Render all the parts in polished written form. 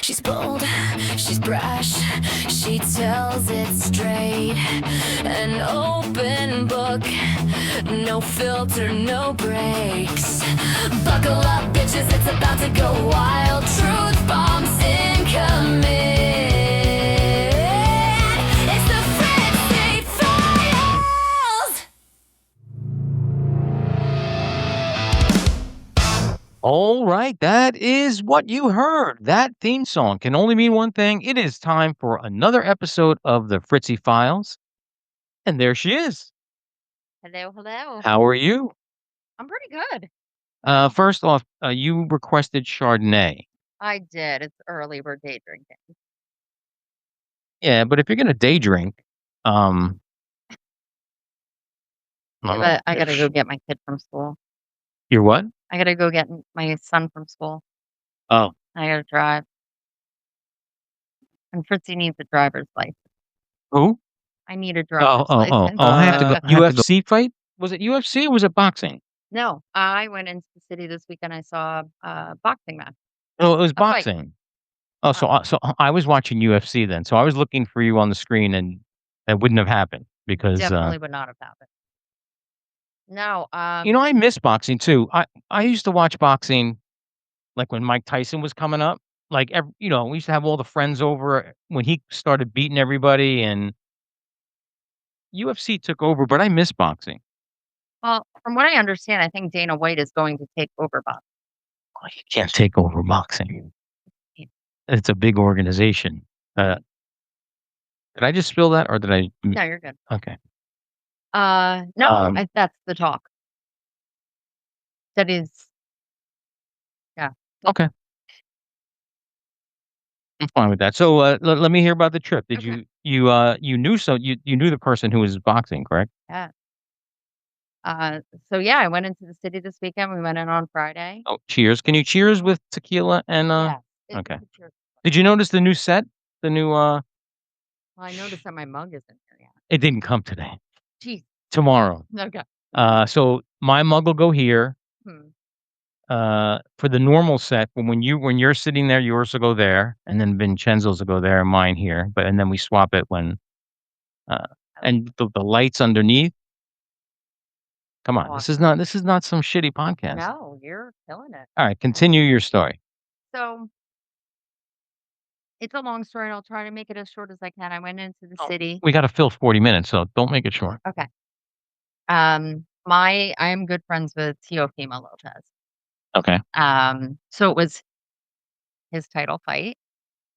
She's bold, she's brash, she tells it straight. An open book, no filter, no breaks. Buckle up, bitches, it's about to go wild. Truth bombs incoming. It's the Fritzi Files! All right, that is what you heard. That theme song can only mean one thing. It is time for another episode of the Fritzi Files. And there she is. Hello, hello. How are you? I'm pretty good. First off, you requested Chardonnay. I did. It's early. We're day drinking. Yeah, but if you're going to day drink, Yeah, but I gotta go get my kid from school. You're what? I gotta go get my son from school. Oh, I gotta drive. And Fritzy needs a driver's license. who? I need a driver's license. I have to go. UFC fight? Was it UFC or was it boxing? No, I went into the city this weekend. I saw a boxing match. Oh, it was A fight. boxing. Oh, so I was watching UFC then. So I was looking for you on the screen, and that wouldn't have happened because Definitely would not have happened. No, I miss boxing too. I used to watch boxing like when Mike Tyson was coming up. Like we used to have all the friends over when he started beating everybody, and UFC took over. But I miss boxing. well, from what I understand, I think Dana White is going to take over boxing. Oh, you can't take over boxing. Yeah. It's a big organization. Did I just spill that, or did I? No, you're good. Okay. No, that's the talk. That is, yeah. Okay. I'm fine with that. So let me hear about the trip. Did Okay. you knew you knew the person who was boxing, correct? Yeah. So yeah, I went into the city this weekend. We went in on Friday. Oh, cheers! Can you cheers with tequila and Yeah. Okay. Did you notice the new set? The new Well, I noticed that my mug isn't here yet. It didn't come today. Jeez. Tomorrow. Okay. So my mug will go here. Hmm. For the normal set, when you're sitting there, yours will go there, and then Vincenzo's will go there, and mine here. And then we swap it when and the lights underneath. Come on, this is not some shitty podcast. No, you're killing it. All right, continue your story. So it's a long story, and I'll try to make it as short as I can. I went into the city. We got to fill 40 minutes, so don't make it short. Okay. I am good friends with Teofimo Lopez. Okay. So it was his title fight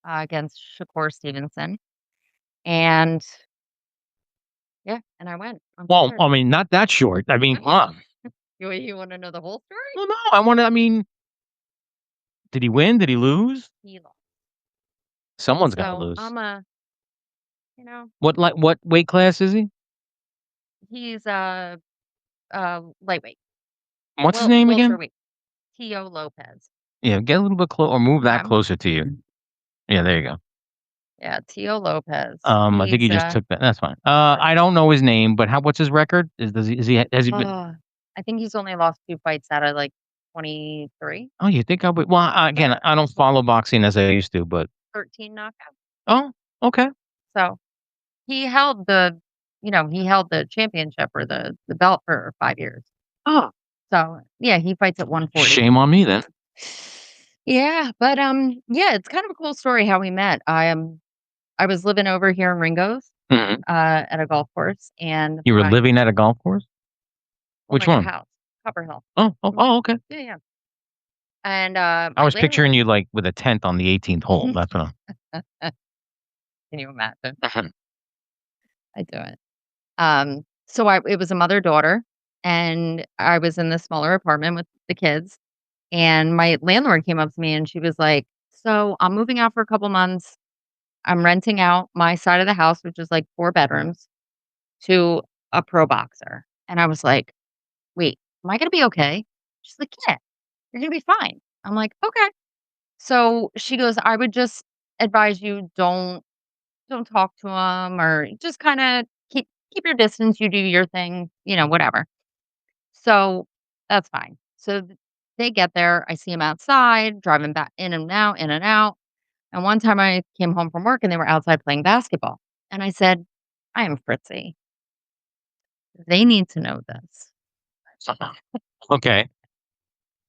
against Shakur Stevenson, and yeah, and I went. Well, I mean, not that short. I mean, come on. You want to know the whole story? Well, no, I want to. I mean, did he win? Did he lose? He lost. Someone's got to So lose. I'm What weight class is he? he's lightweight. What's his name again? Teo Lopez. Yeah, get a little bit close or move that closer to you. Yeah, there you go. Yeah, Teo Lopez. I think he just took that. That's fine. I don't know his name, but what's his record? Has he been? I think he's only lost 2 fights out of like 23. Oh, you think I would? Well, again, I don't follow boxing as I used to, but 13 knockouts. oh, okay. So he held the championship or the belt for 5 years. Oh, so yeah, he fights at 140. Shame on me then. Yeah, but yeah, it's kind of a cool story how we met. I was living over here in Ringo's at a golf course, and you were living at a golf course. Which one? A house, Copper Hill. Oh, okay. Yeah. And I was picturing you like with a tent on the 18th hole. That's what Can you imagine? I'm. I do it. So it was a mother-daughter, and I was in the smaller apartment with the kids, and my landlord came up to me and she was like, "So I'm moving out for a couple months. I'm renting out my side of the house, which is like 4 bedrooms, to a pro boxer." And I was like, "Wait, am I gonna be okay?" She's like, "Yeah, you're gonna be fine." I'm like, "Okay." So she goes, "I would just advise you don't talk to him, or just kind of keep your distance. You do your thing, whatever." So that's fine. So they get there. I see him outside, driving back in and out, in and out. And one time I came home from work and they were outside playing basketball. And I said, I am Fritzy. They need to know this. Okay.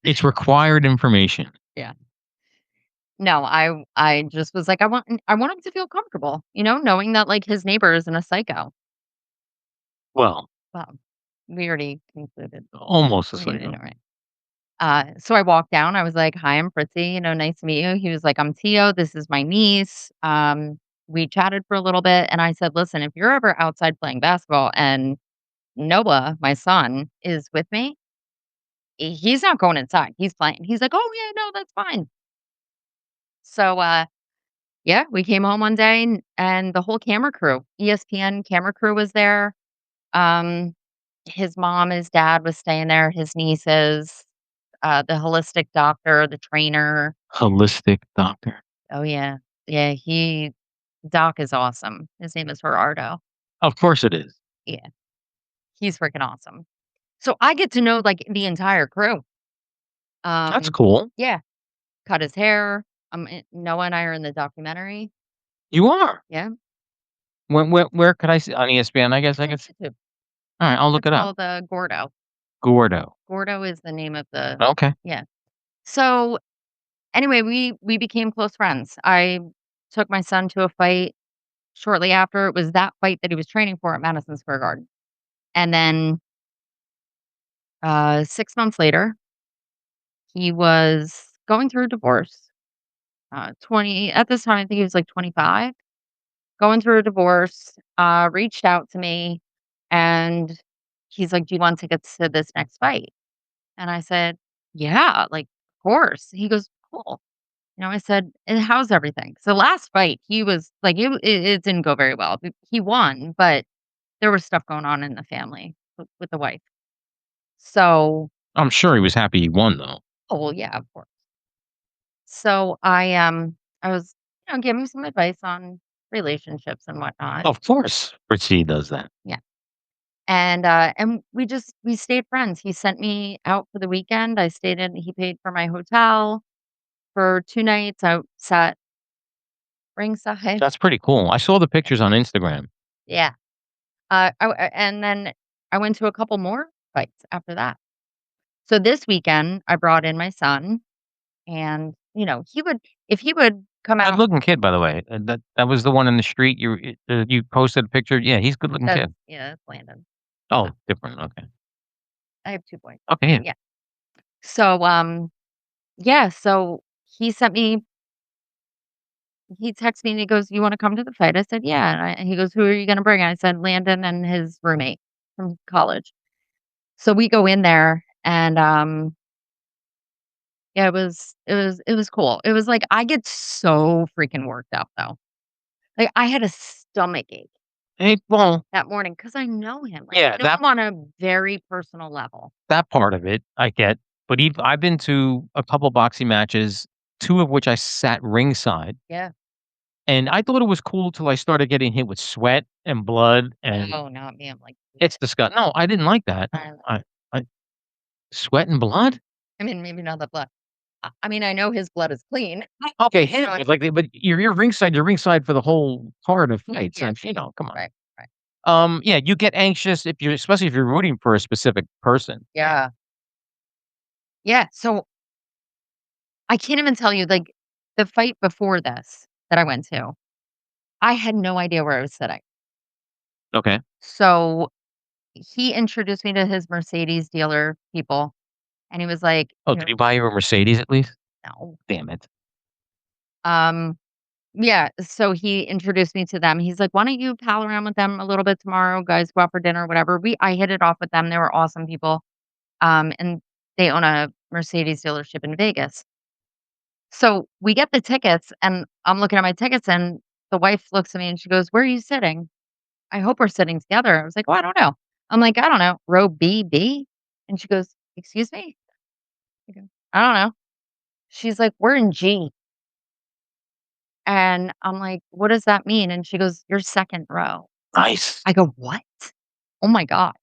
It's required information. Yeah. No, I just was like, I want him to feel comfortable, knowing that like his neighbor isn't a psycho. Well, Well, we already concluded. almost a We psycho. didn't, right? So I walked down. I was like, "Hi, I'm Fritzy. Nice to meet you." He was like, "I'm Tio. This is my niece." We chatted for a little bit, and I said, "Listen, if you're ever outside playing basketball and Noah, my son, is with me, he's not going inside. He's playing." He's like, "Oh yeah, no, that's fine." So yeah, we came home one day and the whole camera crew, ESPN camera crew was there. Um, his mom, his dad was staying there, his nieces, the holistic doctor, the trainer. Holistic doctor. Oh, yeah. Yeah, Doc is awesome. His name is Gerardo. Of course it is. Yeah, he's freaking awesome. So I get to know, like, the entire crew. That's cool. Yeah, cut his hair. Noah and I are in the documentary. You are. Yeah. Where could I see on ESPN? I guess I It's on could. YouTube. All right, I'll look It's it up. called, Gordo. Gordo. Gordo is the name of the Okay. yeah. So, anyway, we became close friends. I took my son to a fight shortly after. It was that fight that he was training for at Madison Square Garden. And then 6 months later, he was going through a divorce. 20 at this time, I think he was like 25, going through a divorce, reached out to me and he's like, "Do you want tickets to this next fight?" And I said, "Yeah, like, of course." He goes, "Cool." I said, "And how's everything?" So last fight, he was like, it didn't go very well. He won, but there was stuff going on in the family with the wife. So, I'm sure he was happy he won though. oh, well, yeah, of course. So I was, giving him some advice on relationships and whatnot. Of course, Fritzy does that. Yeah. And we stayed friends. He sent me out for the weekend. He paid for my hotel for 2 nights. I sat ringside. That's pretty cool. I saw the pictures on Instagram. Yeah. And then I went to a couple more fights after that. So this weekend I brought in my son and, if he would come Good out. looking kid, by the way. That was the one in the street. You posted a picture. Yeah, he's a good looking kid. Yeah, that's Landon. Oh, different. Okay. I have 2 boys. Okay. Yeah. Yeah. So, yeah, so he sent me he texted me and he goes, "You wanna come to the fight?" I said, "Yeah." And he goes, "Who are you gonna bring?" I said, "Landon and his roommate from college." So we go in there and, yeah, it was cool. It was like I get so freaking worked up though. Like, I had a stomach ache Hey, well, that morning because I know him. Like, yeah, I know him on a very personal level. that part of it I get. But I've been to a couple boxing matches, two of which I sat ringside, Yeah. and I thought it was cool till I started getting hit with sweat and blood, and Oh, not me. I'm like, it's disgusting. No, I didn't like that. I I sweat and blood? I mean, maybe not the blood. I mean, I know his blood is clean. Okay, him, but you're ringside. You're ringside for the whole part of fights. Yeah. Come on. Right, right. Yeah, you get anxious especially if you're rooting for a specific person. Yeah. Yeah, so I can't even tell you, like, the fight before this that I went to, I had no idea where I was sitting. Okay. So, he introduced me to his Mercedes dealer people, and he was like, Oh, did he buy you a Mercedes at least? "No." Damn it. Um, yeah, so he introduced me to them. He's like, "Why don't you pal around with them a little bit tomorrow? Guys, go out for dinner, whatever." I hit it off with them. They were awesome people. And they own a Mercedes dealership in Vegas. So we get the tickets, and I'm looking at my tickets, and the wife looks at me and she goes, "Where are you sitting? I hope we're sitting together." I was like, "Oh, I don't know." I'm like, "I don't know, row B, B?" And she goes, "Excuse me?" I go, "I don't know." She's like, "We're in G." And I'm like, "What does that mean?" And she goes, "You're second row." Nice. I go, "What? Oh my God."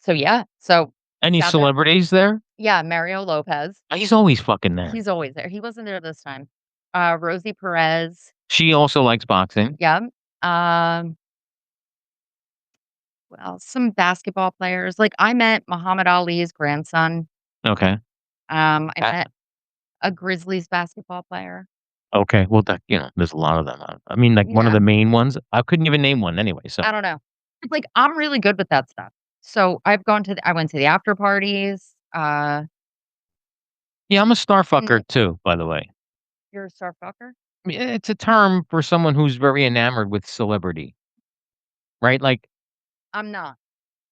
So yeah. So Any got there. celebrities there? Yeah, Mario Lopez. He's always fucking there. He's always there. He wasn't there this time. Rosie Perez. She also likes boxing. Yep. Um, well, some basketball players. Like I met Muhammad Ali's grandson. Okay. I Uh, met a Grizzlies basketball player. okay. Well, there's a lot of them. I mean, like one of Yeah. the main ones. I couldn't even name one anyway. So I don't know. Like I'm really good with that stuff. So I went to the after parties. yeah, I'm a star And fucker too. By the way, you're a star fucker? I mean, it's a term for someone who's very enamored with celebrity, right? Like I'm not.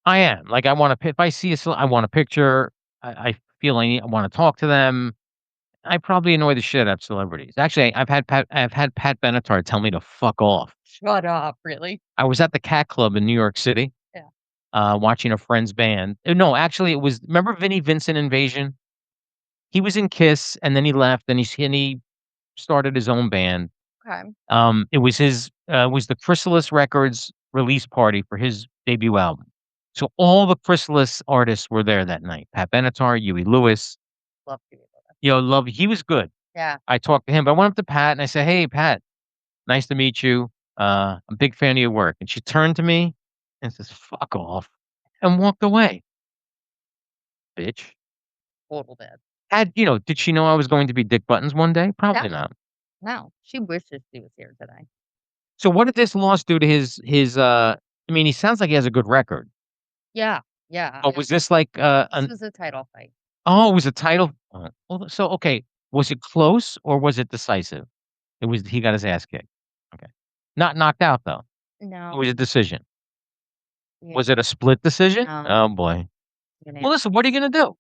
I am. Like I want to. If I see I want a picture. I feel I want to talk to them. I probably annoy the shit out of celebrities. Actually, I've had Pat Benatar tell me to fuck off. Shut up, really? I was at the Cat Club in New York City, Yeah. watching a friend's band. No, actually, it was remember Vinnie Vincent Invasion? He was in Kiss, and then he left, and he started his own band. Okay. It was the Chrysalis Records release party for his debut album. So all the Chrysalis artists were there that night. Pat Benatar, Huey Lewis, Love you. love. He was good. Yeah. I talked to him, but I went up to Pat and I said, "Hey, Pat, nice to meet you. I'm a big fan of your work." And she turned to me and says, "Fuck off," and walked away. Bitch. Total bad. Did she know I was going to be Dick Buttons one day? Probably Yeah. not. No. She wishes she was here today. So what did this loss do to his I mean, he sounds like he has a good record. Yeah. Yeah. But was this like This was a title fight. it was a title? Well, so okay, was it close or was it decisive? He got his ass kicked. Okay. Not knocked out though. It was No. a decision. Yeah. Was it a split decision? No. Oh boy. You Well, listen, what are you gonna do?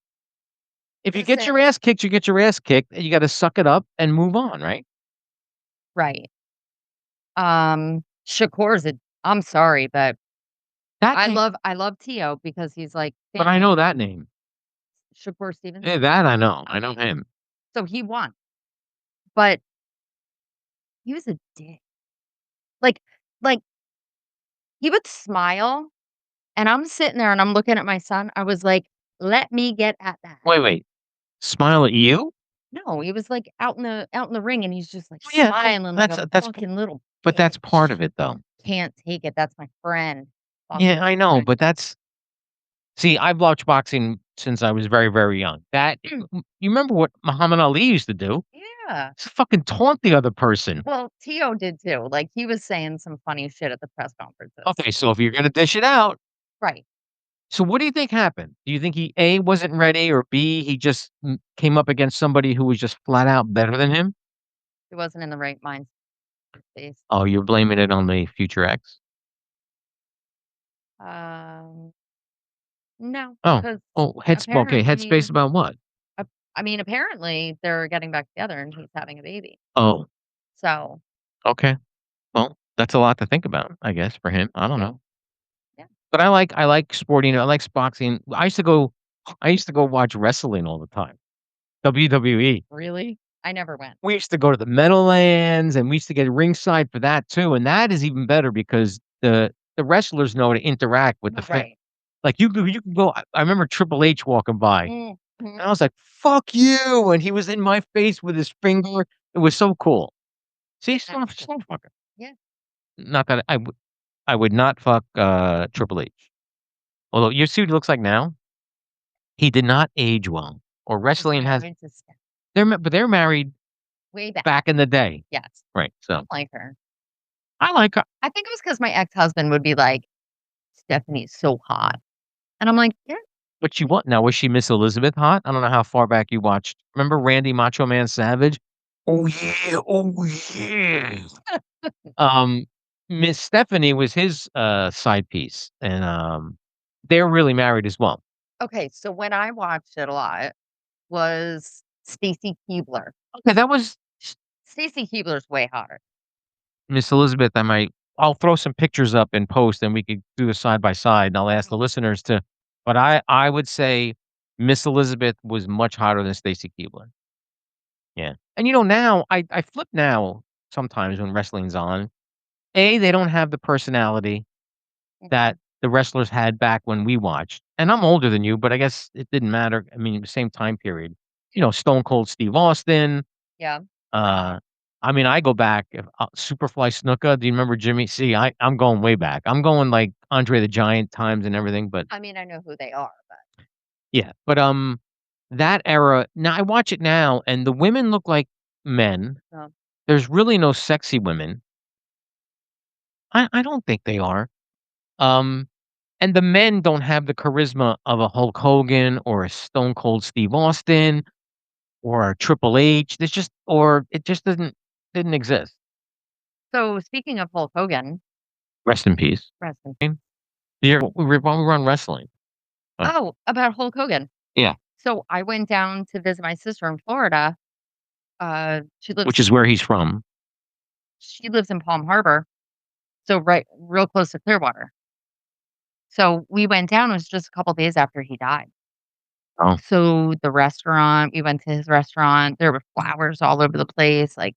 If you get Listen. your ass kicked, you get your ass kicked, and you gotta suck it up and move on, right? Right. Shakur's a I'm sorry, but That name I love Tio because he's like but I know that name. Shakur Stevens. Yeah, that I know. I know him. So he won. But he was a dick. Like like he would smile and I'm sitting there and I'm looking at my son. I was like, let me get at that. Wait. Smile at you? No, he was like out in the ring and he's just like Yeah, smiling like a that's fucking little but that's part of bitch. it, though. Can't take it. That's my friend. Fuck Yeah, I know, friend. but see, I've watched boxing since I was very, very young. You remember what Muhammad Ali used to do? Yeah. Just fucking taunt the other person. Well, Tio did too. Like he was saying some funny shit at the press conferences. Okay, so if you're gonna dish it out, Right. so what do you think happened? Do you think he A wasn't ready or B he just came up against somebody who was just flat out better than him? He wasn't in the right mind space. Oh, you're blaming it on the future ex? Um, no, Oh, because okay, headspace apparently, about what? I mean, apparently they're getting back together and he's having a baby. Oh, So, okay. Well, that's a lot to think about, I guess, for him. I don't yeah, know. yeah. But I like sporting. I like boxing. I used to go watch wrestling all the time. WWE. Really? I never went. We used to go to the Meadowlands and we used to get ringside for that too. And that is even better because the wrestlers know to interact with the fan. Right. Like you can go. I remember Triple H walking by Mhm. and I was like, "Fuck you!" And he was in my face with his finger. It was so cool. See, son of a fucker. Yeah. Not that I would not fuck Triple H. Although you see what he looks like now. He did not age well. Or He's wrestling has married to Steph but they're married way back. back in the day. Yes. Right. I So don't like her. I like her. I think it was because my ex-husband would be like, Stephanie's so hot. And I'm like, yeah. But you what now? Was she Miss Elizabeth hot? I don't know how far back you watched. Remember Randy Macho Man Savage? Oh yeah, oh yeah. Um, Miss Stephanie was his side piece, and they're really married as well. Okay. So when I watched it a lot was Stacy Keebler. Okay, that was Stacy Keebler's way hotter. Miss Elizabeth. I'll throw some pictures up in post, and we could do a side by side. And I'll ask the listeners to. But I would say Miss Elizabeth was much hotter than Stacy Keebler. Yeah, and now I flip now sometimes when wrestling's on. They don't have the personality Mhm. that the wrestlers had back when we watched. And I'm older than you, but I guess it didn't matter. I mean, the same time period. Stone Cold Steve Austin, Yeah. uh, I mean, I go back, if Superfly Snuka, do you remember Jimmy? See, I'm going way back. I'm going, like, Andre the Giant times and everything, but I mean, I know who they are, but yeah, but, that era now I watch it now, and the women look like men. um, There's really no sexy women. I don't think they are. Um, and the men don't have the charisma of a Hulk Hogan or a Stone Cold Steve Austin or a Triple H. There's just or it just didn't exist. so speaking of Hulk Hogan, Rest in peace. rest in Yeah, we were on wrestling. Oh, about Hulk Hogan. Yeah, So I went down to visit my sister in Florida. She lives which is where he's from. she lives in Palm Harbor, so right real close to Clearwater. So we went down, it was just a couple days after he died. Oh, So the restaurant, we went to his restaurant, there were flowers all over the place, like,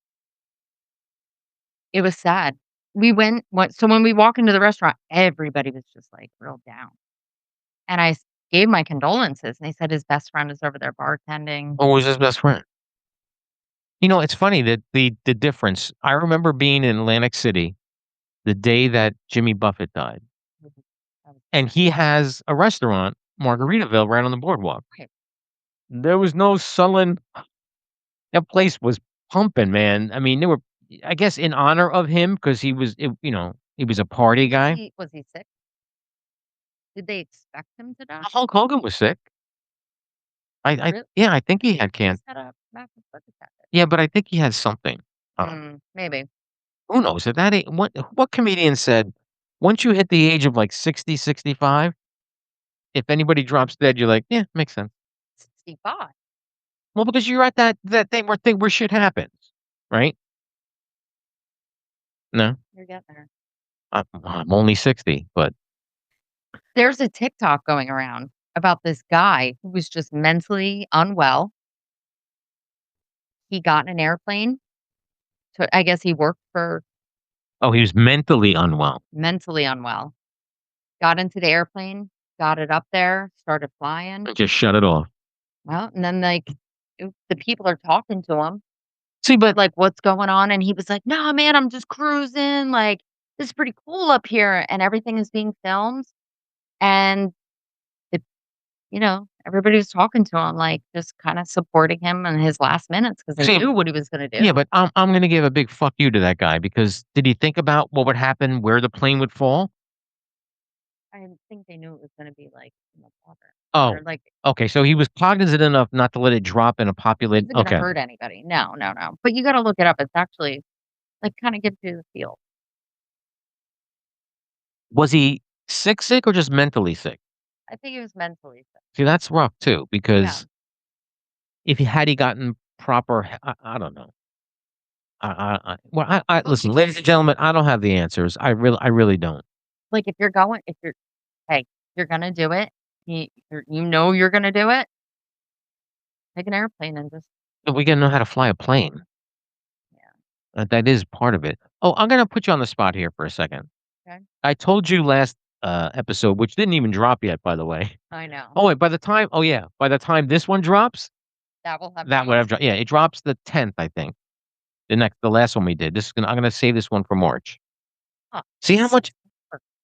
it was sad. We went so when we walk into the restaurant, everybody was just, like, real down. And gave my condolences, and they said his best friend is over there bartending. oh, was his best friend. You know, it's funny that the difference. I remember being in Atlantic City the day that Jimmy Buffett died, Mhm. That was and he has a restaurant, Margaritaville, right on the boardwalk. right. There was no sullen. That place was pumping, man. I mean, there were, I guess, in honor of him because he was a party guy. Was he sick? Did they expect him to die? Hulk Hogan was sick. Really? Yeah, I think he had He cancer. just had a massive foot attack. Yeah, but I think he had something. Maybe. Who knows? At that age, what comedian said, once you hit the age of like 60, 65, if anybody drops dead, you're like, yeah, makes sense. 65. Well, because you're at that thing where shit happens, right? No, You're getting there. I'm only 60, but There's a TikTok going around about this guy who was just mentally unwell. He got in an airplane I guess he worked for oh, he was mentally unwell. mentally unwell. Got into the airplane, got it up there, started flying. Just shut it off. Well, and then, like, the people are talking to him, See, but like, "What's going on?" And he was like, "No, man, I'm just cruising, like, this is pretty cool up here," and everything is being filmed, and it everybody was talking to him, like, just kinda supporting him in his last minutes because they see, knew what he was gonna yeah, do. but I'm gonna give a big fuck you to that guy because did he think about what would happen where the plane would fall? I think they knew it was gonna be, like, in the water or, Oh, like, okay, so he was cognizant enough not to let it drop in a it populated. wasn't gonna Okay, hurt anybody. No, no, no, but you gotta look it up. It's actually, like, kinda gives you the feel. was he sick or just mentally sick? I think he was mentally sick. See, that's rough too Yeah. because if he gotten proper, I don't know. Well, I Well, listen, ladies and gentlemen, I don't have the answers. I really don't. like, if you're hey, you're gonna do it, you're gonna do it, take an airplane and just But we gotta know how to fly a plane. yeah, That is part of it. Oh, I'm gonna put you on the spot here for a second. okay? I told you last episode, which didn't even drop yet, by the way. I know. Oh wait, by the time this one drops, That will have that would have dropped. dropped. Yeah, it drops the 10th, I think. The last one we did. I'm gonna save this one for March. Huh. See how much?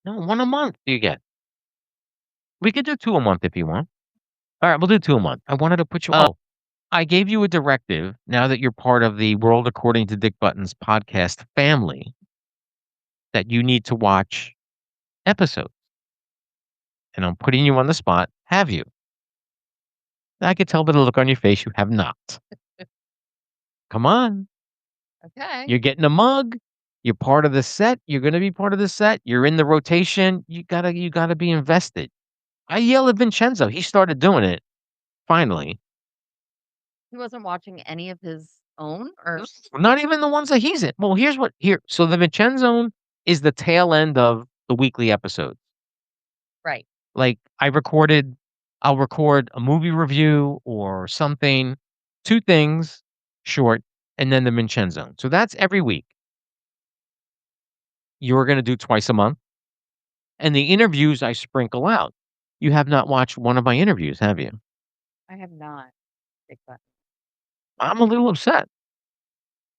No, one a month you get. We could do two a month if you want. All right, we'll do two a month. I wanted to put you. Oh, I gave you a directive. Now that you're part of the World According to Dick Buttons podcast family, that you need to watch episodes. And I'm putting you on the spot. Have you? I could tell by the look on your face you have not. Come on. Okay. You're getting a mug. You're part of the set. You're gonna be part of the set. You're in the rotation. You gotta be invested. I yell at Vincenzo. He started doing it finally. He wasn't watching any of his own or Not even the ones that he's in. Well, here's what here. So the Vincenzo is the tail end of the weekly episodes. right. Like I'll record a movie review or something, two things short, and then the Vincenzo. So that's every week. You're gonna do twice a month. And the interviews I sprinkle out. You have not watched one of my interviews, have you? I have not. Big butt. I'm a little upset.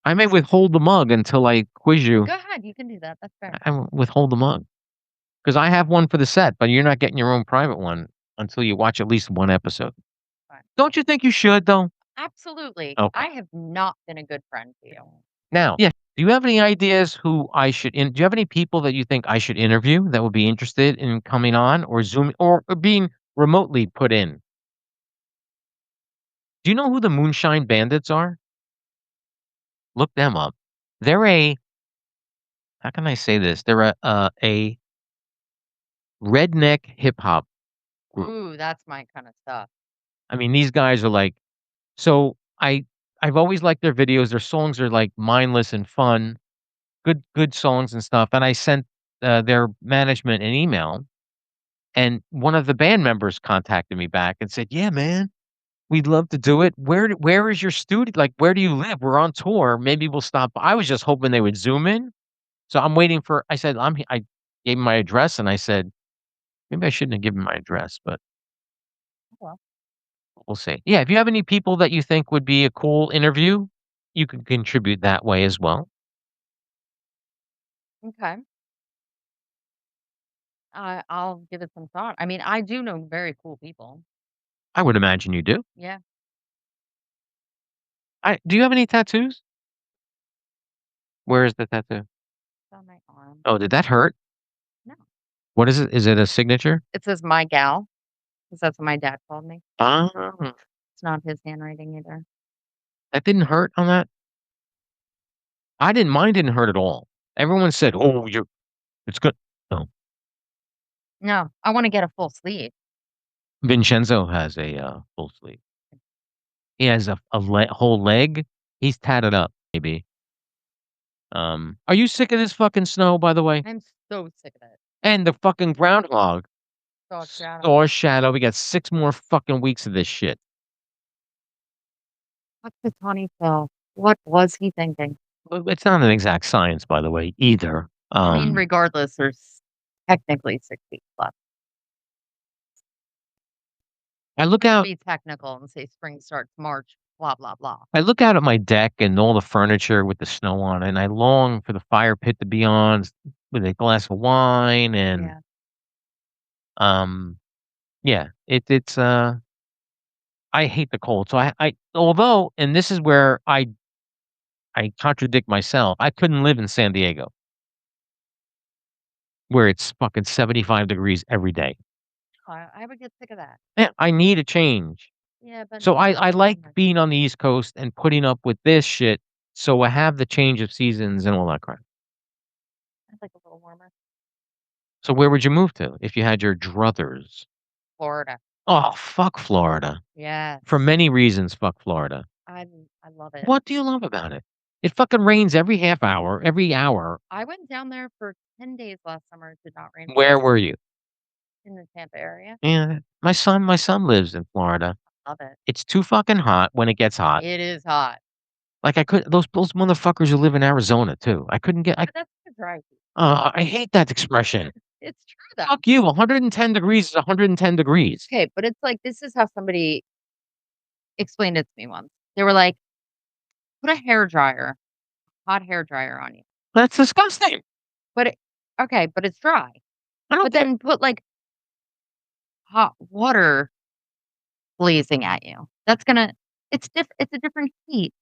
I may withhold the mug until I quiz you. Go ahead, you can do that. That's fair. I withhold the mug because I have one for the set, but you're not getting your own private one until you watch at least one episode. Fine. Don't you think you should, though? Absolutely. Okay. I have not been a good friend to you. Now, yeah. Do you have any ideas who I should? Do you have any people that you think I should interview that would be interested in coming on or Zoom or being remotely put in? Do you know who the Moonshine Bandits are? Look them up. They're a. How can I say this? They're a redneck hip hop group. Ooh, that's my kind of stuff. I mean, these guys are like. So I've always liked their videos. Their songs are like mindless and fun, good songs and stuff. And I sent their management an email, and one of the band members contacted me back and said, "Yeah, man, we'd love to do it. Where is your studio? Like, where do you live? We're on tour. Maybe we'll stop." I was just hoping they would zoom in. So I'm waiting for. I said, I gave him my address, and I said, maybe I shouldn't have given my address, but Well, we'll see. Yeah, if you have any people that you think would be a cool interview, you can contribute that way as well. okay. I'll give it some thought. I mean, I do know very cool people. I would imagine you do. Yeah. Do you have any tattoos? Where is the tattoo? It's on my arm. Oh, did that hurt? No. What is it? Is it a signature? It says my gal, because that's what my dad called me. Ah, It's not his handwriting either. that didn't hurt on that. I didn't. Mine didn't hurt at all. Everyone said, "Oh, it's good." No, No, I want to get a full sleeve. Vincenzo has a full sleeve. He has a whole leg. He's tatted up, maybe. Are you sick of this fucking snow, by the way? I'm so sick of it. And the fucking groundhog So shadow. saw a shadow. We got 6 more fucking weeks of this shit. What's the Tawny Phil? What was he thinking? But it's not an exact science, by the way, either. I mean, regardless, there's technically 6 weeks left. I look out. Be technical and say spring starts March, blah blah blah. I look out at my deck and all the furniture with the snow on it, and I long for the fire pit to be on with a glass of wine and Yeah. yeah, it's I hate the cold. So I although and this is where I contradict myself. I couldn't live in San Diego where it's fucking 75 degrees every day. I would get sick of that. Yeah, I need a change. Yeah, but So I not like summer. being on the East Coast and putting up with this shit so I have the change of seasons and all that crap. I'd like a little warmer. So where would you move to if you had your druthers? Florida. Oh, fuck Florida. Yeah. For many reasons, fuck Florida. I love it. What do you love about it? It fucking rains every half hour, every hour. I went down there for 10 days last summer. It did not rain. Where were you? In the Tampa area. Yeah, my son lives in Florida. Love it. It's too fucking hot when it gets hot. It is hot. Like I could those motherfuckers who live in Arizona too. I couldn't get. But that's the dry heat. I hate that expression. It's true though. Fuck you. 110 degrees is 110 degrees. Okay, but it's like this is how somebody explained it to me once. They were like, put a hot hair dryer on you. That's disgusting. But okay, but it's dry. I don't But care. then put like hot water blazing at you. That's gonna it's it's a different heat.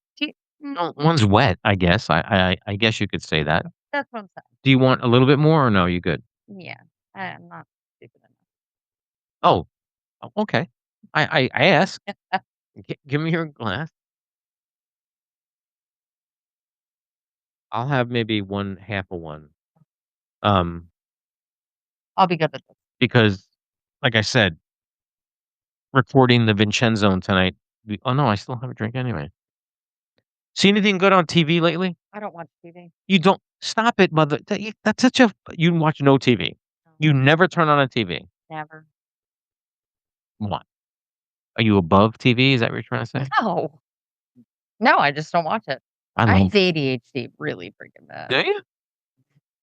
No, one's wet. I guess. I guess you could say that. That's what I'm saying. Do you want a little bit more or no? You good? Yeah. I'm not stupid enough. Oh, okay. I ask. Give me your glass. I'll have maybe one half of one. I'll be good with this. Because, like I said, recording the Vincenzo tonight. Oh no, I still have a drink anyway. See anything good on TV lately? I don't watch TV. You don't stop it, mother. That's such a you watch no TV. No, You never turn on a TV. never. What? Are you above TV? Is that what you're trying to say? No. No, I just don't watch it. I I have ADHD really freaking bad. Do you?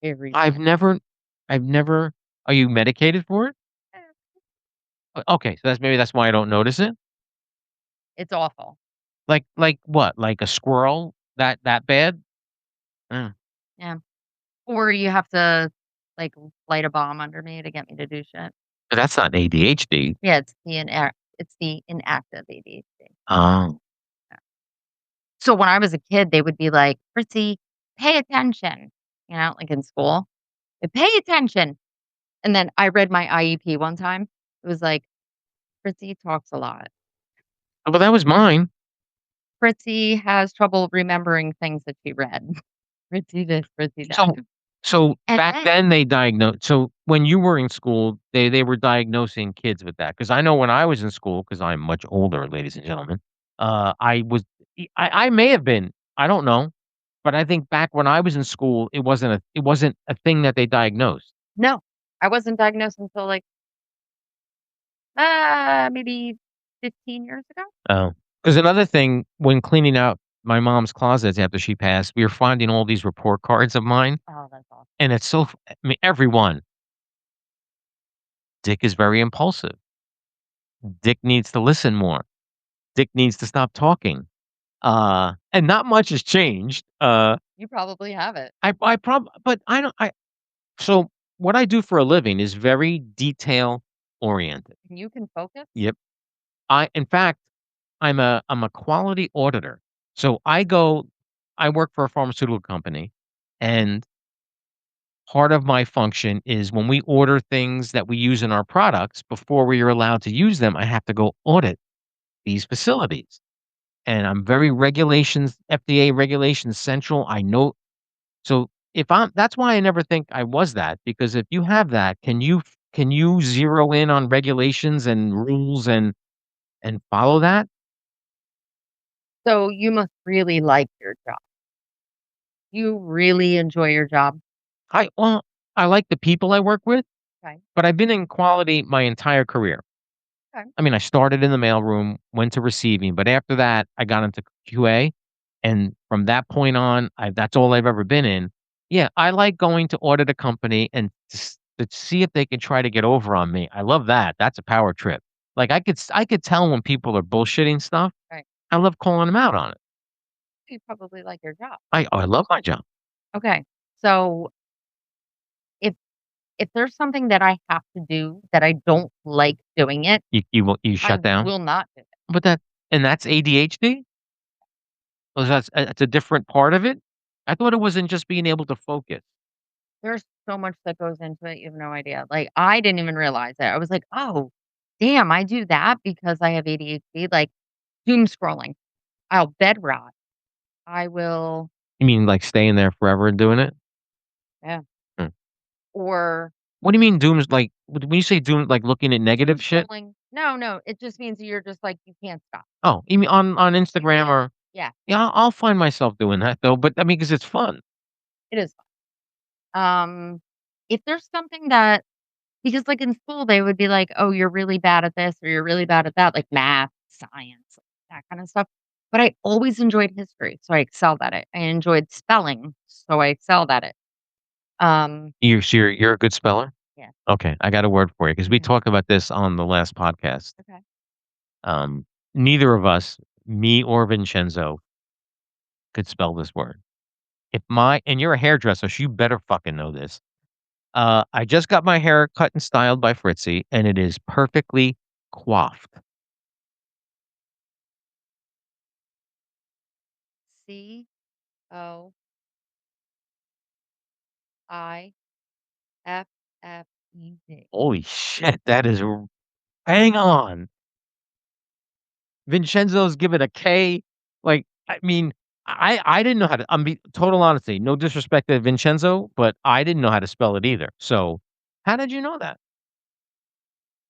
Every I've time. never. Are you medicated for it? Eh, Okay, so that's why I don't notice it. It's awful. Like what? Like a squirrel That bad? Mm. Yeah. Or you have to, like, light a bomb under me to get me to do shit. But that's not ADHD. Yeah, it's the inactive ADHD. Oh. Yeah. So when I was a kid, they would be like, "Fritzy, pay attention," like in school. "Pay attention." And then I read my IEP one time. It was like, "Fritzy talks a lot. Well, that was mine. Fritzy has trouble remembering things that she read. Fritzy this, Fritzy that." So so And back then then they diagnosed so when you were in school, they were diagnosing kids with that. Because I know when I was in school, because 'cause I'm much older, ladies and gentlemen, I was I may have been, I don't know, but I think back when I was in school, it wasn't a thing that they diagnosed. no, I wasn't diagnosed until, like, maybe 15 years ago? Oh, because another thing, when cleaning out my mom's closets after she passed, we were finding all these report cards of mine, Oh, that's awesome. and it's so I mean, everyone. Dick is very impulsive. Dick needs to listen more. Dick needs to stop talking. And not much has changed. You probably have it. But I don't, so what I do for a living is very detail oriented. And you can focus? Yep. In fact, I'm a quality auditor. So I work for a pharmaceutical company, and part of my function is when we order things that we use in our products, before we are allowed to use them, I have to go audit these facilities. And I'm very FDA regulations central. I know. So if I'm that's why I never think I was that, because if you have that, can you zero in on regulations and rules and follow that? So you must really like your job. You really enjoy your job? Well, I like the people I work with, Okay. but I've been in quality my entire career. Okay. I mean, I started in the mailroom, went to receiving, but after that, I got into QA, and from that point on, that's all I've ever been in. Yeah, I like going to audit a company and to see if they can try to get over on me. I love that. That's a power trip. Like I could tell when people are bullshitting stuff. Right. I love calling them out on it. You probably like your job. I love my job. Okay. So if if there's something that I have to do that I don't like doing it, You I shut down, will not do it. but that's ADHD. Oh, that's a different part of it. I thought it wasn't just being able to focus. There's so much that goes into it, you have no idea. Like, I didn't even realize it. I was like, "Oh, damn, I do that because I have ADHD." Like, doom scrolling. I'll bed rot. I will You mean like staying there forever and doing it? yeah. Hmm. Or What do you mean doom's like when you say doom, like looking at doom negative shit? scrolling. No, no, it just means you're just like, you can't stop. Oh, you mean on You Instagram can't or yeah, yeah, I'll find myself doing that though, but I mean, because it's fun. it is fun. If there's something that because, like, in school, they would be like, "Oh, you're really bad at this," or "You're really bad at that," like math, science, that kinda stuff. But I always enjoyed history, so I excelled at it. I enjoyed spelling, so I excelled at it. Um, You're a good speller? yeah. Okay, I got a word for you because we Mhm. talked about this on the last podcast. Okay. Um, Neither of us, me or Vincenzo, could spell this word. If my and you're a hairdresser, so you better fucking know this. I just got my hair cut and styled by Fritzy, and it is perfectly coiffed. COIFFED. Holy shit, that is hang on. Vincenzo's given a K. Like, I mean, I didn't know how to. I'm be total honesty. No disrespect to Vincenzo, but I didn't know how to spell it either. So, how did you know that?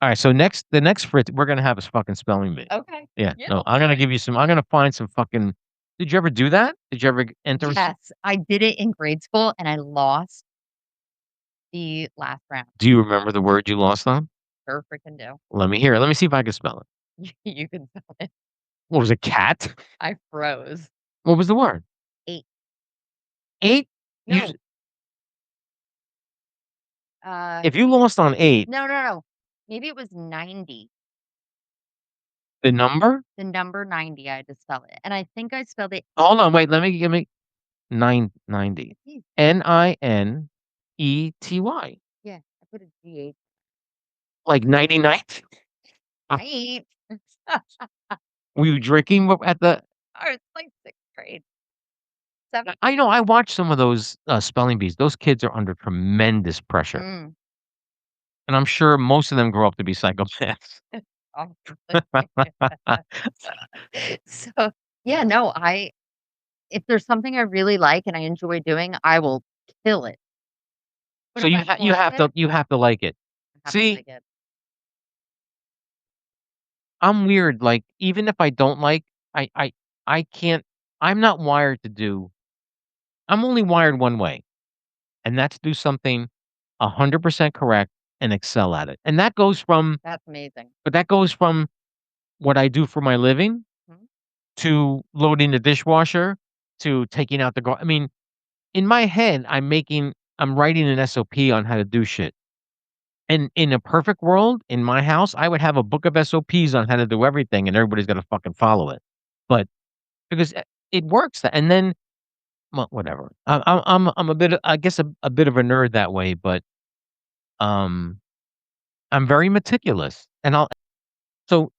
All right. So the next Fritz, we're gonna have a fucking spelling bee. Okay. Yeah. Yeah, No, let's I'm do gonna it. give you some. I'm gonna find some fucking. Did you ever do that? Did you ever enter? Yes, I did it in grade school, and I lost the last round. Do you remember the word you lost on? Sure freaking do. Let me hear it. Let me see if I can spell it. You can spell it. What was it? Cat? I froze. What was the word? 8. 8? You No, uh, if you lost on 8, no. Maybe it was 90. The number? The number 90, I had to spell it, and I think I spelled it Hold on, wait, give me 90. E. Ninety. Yeah, I put a GH. Like 99? Right. Were you drinking at the Oh, it's like 6th grade. 7th. I know, I watched some of those, spelling bees. Those kids are under tremendous pressure, Mm. and I'm sure most of them grow up to be psychopaths. So, yeah, no, if there's something I really like and I enjoy doing, I will kill it. But So if you I you hate have it, to you have to like it. I have to See, like it. I'm weird, like, even if I don't like I I I can't I'm not wired to do I'm only wired one way, and that's do something 100% correct and excel at it. And That's amazing. that goes from what I do for my living Mhm. to loading the dishwasher to taking out the I mean, in my head, I'm writing an SOP on how to do shit. And in a perfect world, in my house, I would have a book of SOPs on how to do everything, and everybody's gonna fucking follow it. But because it works, and then well, whatever. I'm a bit, I guess, a bit of a nerd that way, but um, I'm very meticulous, and I'll. So,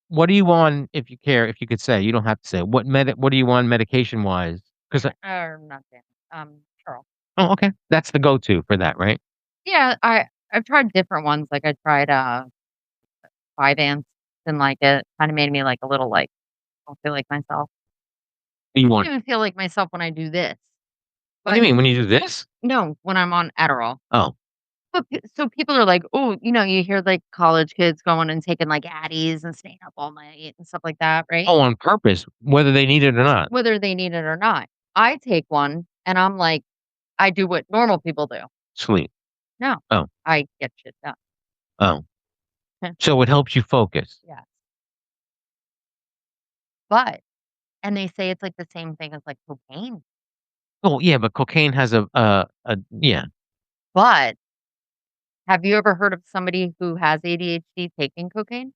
what are you on? If you care, if you could say, you don't have to say what are you on medication wise? Because Or not Dan, Pearl. oh, okay, that's the go-to for that, right? Yeah, I've tried different ones, like, I tried, Vyvanse, didn't like it, kinda made me, like, a little, like, I don't feel like myself. You I want? don't even feel like myself when I do this. What do you But mean when you do this? no, when I'm on Adderall. Oh, But p so people are like, "Oh," you hear, like, college kids going and taking, like, Addies and staying up all night and stuff like that, right? oh, on purpose, whether they need it or not. Whether they need it or not. I take one and I'm like, I do what normal people do. Sleep. No, Oh, I get shit done. oh. So it helps you focus. Yes. But and they say it's, like, the same thing as, like, cocaine. Oh, yeah, but cocaine has yeah. But have you ever heard of somebody who has ADHD taking cocaine?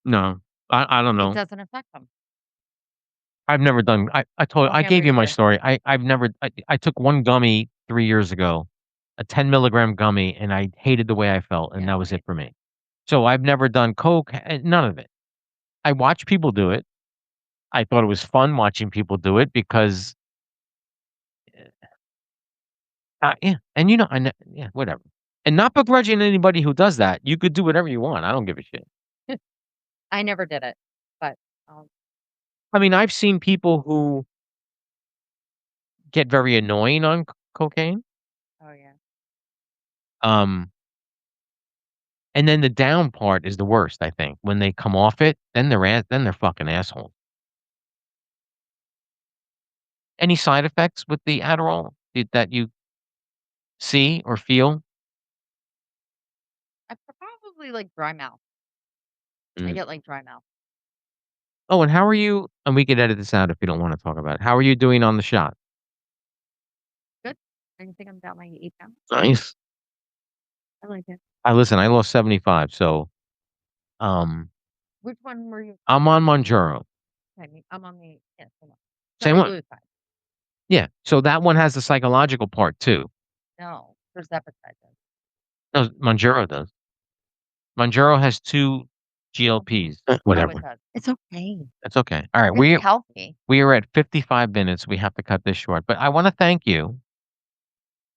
No, I don't It know. doesn't affect them. I've never done I Never gave you my either. story. I've never I took one gummy 3 years ago, a 10 milligram gummy, and I hated the way I felt, and Yeah, that no, was I it for me. So I've never done coke, none of it. I watch people do it. I thought it was fun watching people do it because, yeah, and yeah, whatever. And not begrudging anybody who does that. You could do whatever you want. I don't give a shit. I never did it, but, um I mean, I've seen people who get very annoying on cocaine. oh, yeah. Um, and then the down part is the worst, I think. When they come off it, then they're fucking assholes. Any side effects with the Adderall that you see or feel? I probably like dry mouth. I Mm. get, like, dry mouth. Oh, and how are you and we could edit this out if you don't wanna talk about it. How are you doing on the shot? Good. I think I'm down my 8 pounds. Nice. I like it. I lost 75, so, um, Which one were you I'm on Mounjaro. I'm on the yeah, same one. Same one? Semaglutide. Yeah, so that one has the psychological part too. No, tirzepatide does. No, Mounjaro does. Mounjaro has 2 GLPs. Oh, it Whatever. does. It's okay. That's okay. All right, It's healthy. we are at 55 minutes. We have to cut this short, but I wanna thank you.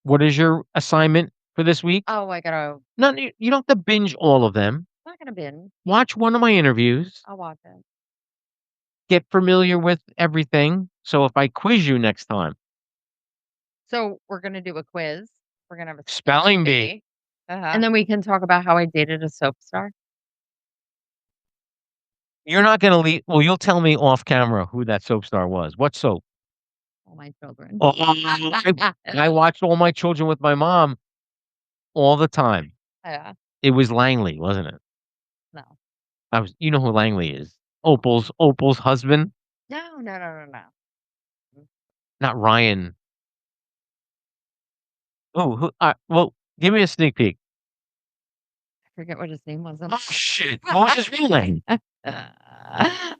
What is your assignment for this week? Oh, I gotta No, you don't have to binge all of them. I'm not gonna binge. Watch one of my interviews. I'll watch it. Get familiar with everything. So if I quiz you next time, So, we're gonna do a quiz. We're gonna have a spelling bee. bee. And then we can talk about how I dated a soap star. You're not gonna leave. Well, you'll tell me off camera who that soap star was. What soap? All my children. Oh, I watched All My Children with my mom all the time. Yeah. It was Langley, wasn't it? No. You know who Langley is? No. Opal's husband, No, no, no, no, no. not Ryan. Oh, well, give me a sneak peek. I forget what his name was. Oh shit! What was his real name? I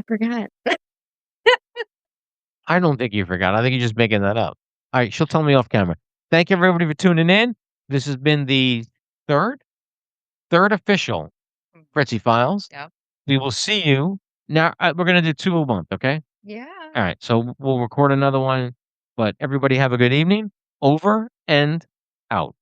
forgot. I don't think you forgot. I think you're just making that up. All right, she'll tell me off camera. Thank you everybody for tuning in. This has been the third official Fritzy Files. Yep. We will see you now. We're gonna do 2 a month, okay? Yeah. All right, so we'll record another one. But everybody have a good evening. Over and out.